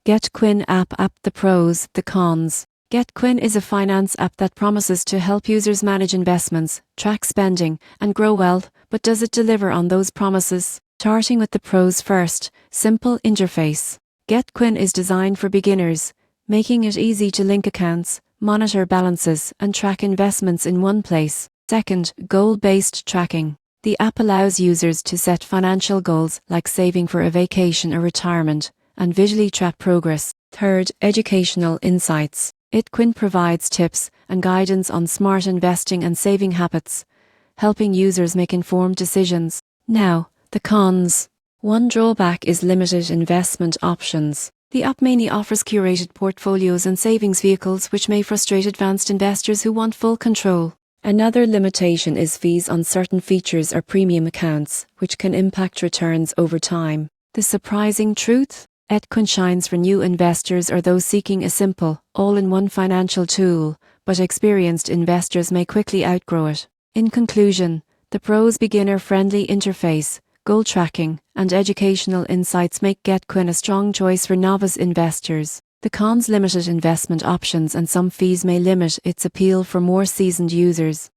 GetQuin app. The pros, the cons. GetQuin is a finance app that promises to help users manage investments, track spending, and grow wealth, but does it deliver on those promises? Starting with the pros first, simple interface. GetQuin is designed for beginners, making it easy to link accounts, monitor balances, and track investments in one place. Second, goal-based tracking. The app allows users to set financial goals like saving for a vacation or retirement, and visually track progress. Third, educational insights. GetQuin provides tips and guidance on smart investing and saving habits, helping users make informed decisions. Now, the cons. One drawback is limited investment options. The app mainly offers curated portfolios and savings vehicles, which may frustrate advanced investors who want full control. Another limitation is fees on certain features or premium accounts, which can impact returns over time. The surprising truth? GetQuin shines for new investors or those seeking a simple, all-in-one financial tool, but experienced investors may quickly outgrow it. In conclusion, the pros: beginner-friendly interface, goal tracking, and educational insights make GetQuin a strong choice for novice investors. The cons: limited investment options and some fees may limit its appeal for more seasoned users.